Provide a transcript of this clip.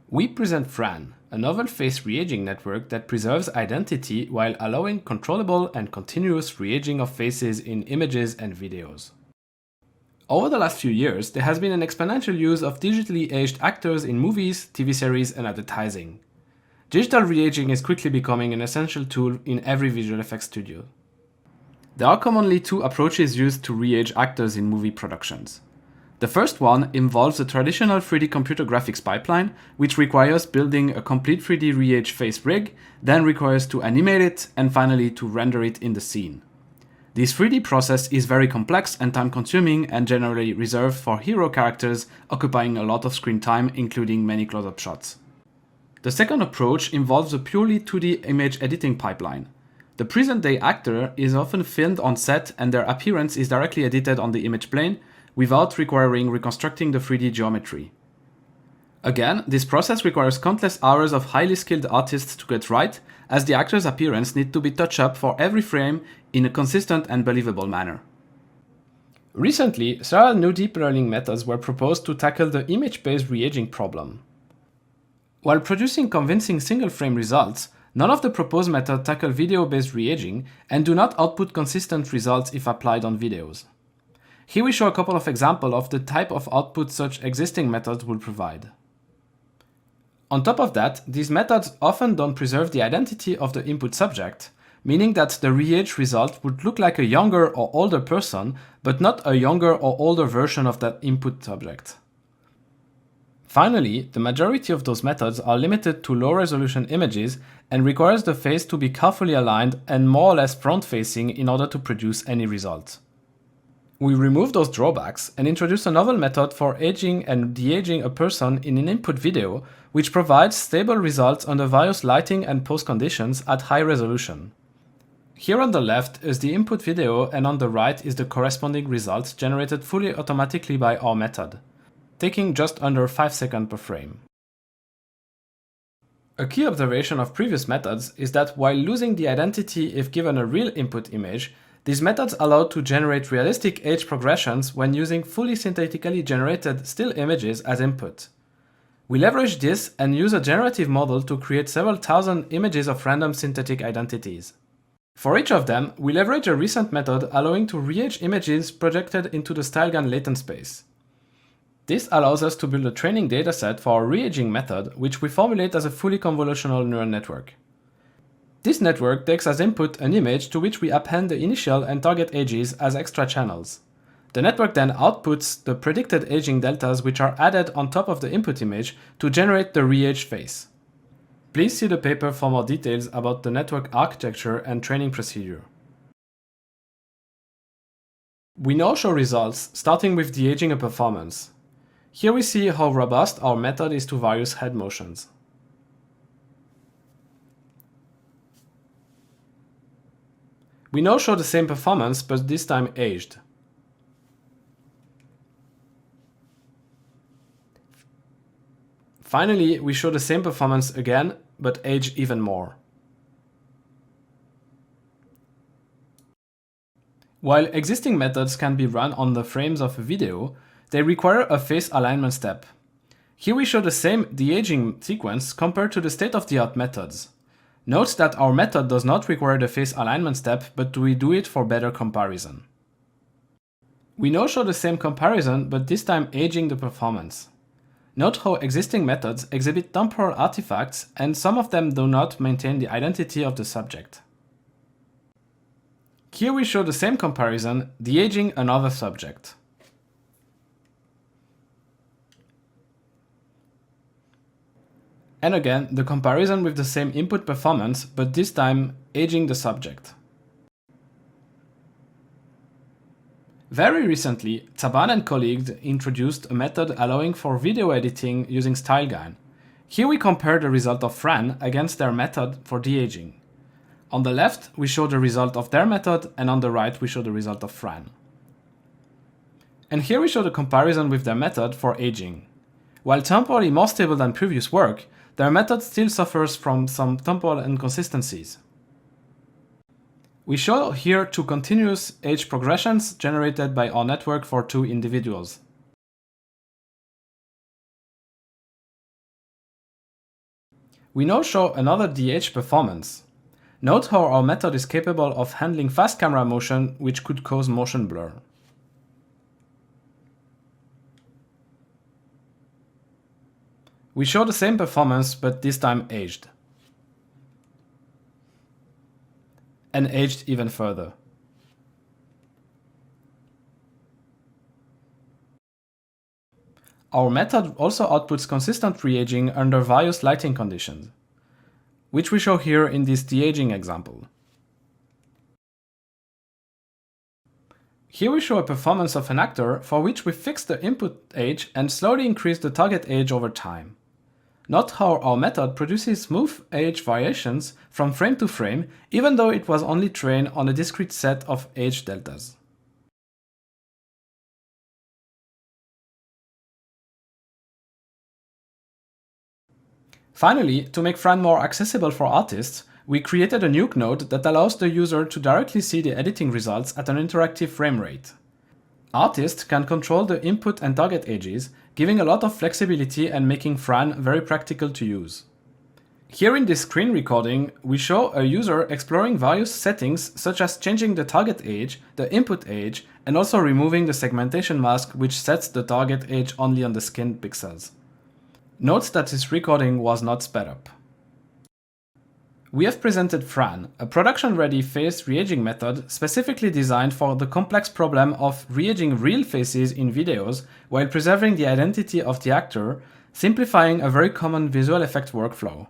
We present Fran, a novel face re-aging network that preserves identity while allowing controllable and continuous re-aging of faces in images and videos. Over the last few years, there has been an exponential use of digitally aged actors in movies, TV series, and advertising. Digital re-aging is quickly becoming an essential tool in every visual effects studio. There are commonly two approaches used to re-age actors in movie productions. The first one involves a traditional 3D computer graphics pipeline, which requires building a complete 3D re-age face rig, then requires to animate it, and finally to render it in the scene. This 3D process is very complex and time-consuming and generally reserved for hero characters, occupying a lot of screen time, including many close-up shots. The second approach involves a purely 2D image editing pipeline. The present-day actor is often filmed on set and their appearance is directly edited on the image plane, without requiring reconstructing the 3D geometry. Again, this process requires countless hours of highly skilled artists to get right, as the actor's appearance needs to be touched up for every frame in a consistent and believable manner. Recently, several new deep learning methods were proposed to tackle the image-based re-aging problem. While producing convincing single-frame results, none of the proposed methods tackle video-based re-aging and do not output consistent results if applied on videos. Here we show a couple of examples of the type of output such existing methods will provide. On top of that, these methods often don't preserve the identity of the input subject, meaning that the re-age result would look like a younger or older person, but not a younger or older version of that input subject. Finally, the majority of those methods are limited to low-resolution images and requires the face to be carefully aligned and more or less front-facing in order to produce any result. We remove those drawbacks and introduce a novel method for aging and de-aging a person in an input video, which provides stable results under various lighting and pose conditions at high resolution. Here on the left is the input video and on the right is the corresponding result generated fully automatically by our method, taking just under 5 seconds per frame. A key observation of previous methods is that while losing the identity if given a real input image, these methods allow to generate realistic age progressions when using fully synthetically generated still images as input. We leverage this and use a generative model to create several thousand images of random synthetic identities. For each of them, we leverage a recent method allowing to re-age images projected into the StyleGAN latent space. This allows us to build a training dataset for our re-aging method, which we formulate as a fully convolutional neural network. This network takes as input an image to which we append the initial and target ages as extra channels. The network then outputs the predicted aging deltas, which are added on top of the input image to generate the re-aged face. Please see the paper for more details about the network architecture and training procedure. We now show results, starting with de-aging a performance. Here we see how robust our method is to various head motions. We now show the same performance, but this time aged. Finally, we show the same performance again, but aged even more. While existing methods can be run on the frames of a video, they require a face alignment step. Here we show the same de-aging sequence compared to the state-of-the-art methods. Note that our method does not require the face alignment step, but we do it for better comparison. We now show the same comparison, but this time aging the performance. Note how existing methods exhibit temporal artifacts, and some of them do not maintain the identity of the subject. Here we show the same comparison, de-aging another subject. And again, the comparison with the same input performance, but this time aging the subject. Very recently, Taban and colleagues introduced a method allowing for video editing using StyleGAN. Here we compare the result of Fran against their method for de-aging. On the left, we show the result of their method, and on the right, we show the result of Fran. And here we show the comparison with their method for aging. While temporally more stable than previous work, their method still suffers from some temporal inconsistencies. We show here two continuous age progressions generated by our network for two individuals. We now show another DH performance. Note how our method is capable of handling fast camera motion, which could cause motion blur. We show the same performance, but this time aged. And aged even further. Our method also outputs consistent re-aging under various lighting conditions, which we show here in this de-aging example. Here we show a performance of an actor for which we fix the input age and slowly increase the target age over time. Note how our method produces smooth age variations from frame to frame, even though it was only trained on a discrete set of age deltas. Finally, to make Fran more accessible for artists, we created a nuke node that allows the user to directly see the editing results at an interactive frame rate. Artists can control the input and target ages, giving a lot of flexibility and making Fran very practical to use. Here in this screen recording, we show a user exploring various settings such as changing the target age, the input age, and also removing the segmentation mask which sets the target age only on the skinned pixels. Note that this recording was not sped up. We have presented Fran, a production-ready face re-aging method specifically designed for the complex problem of re-aging real faces in videos while preserving the identity of the actor, simplifying a very common visual effect workflow.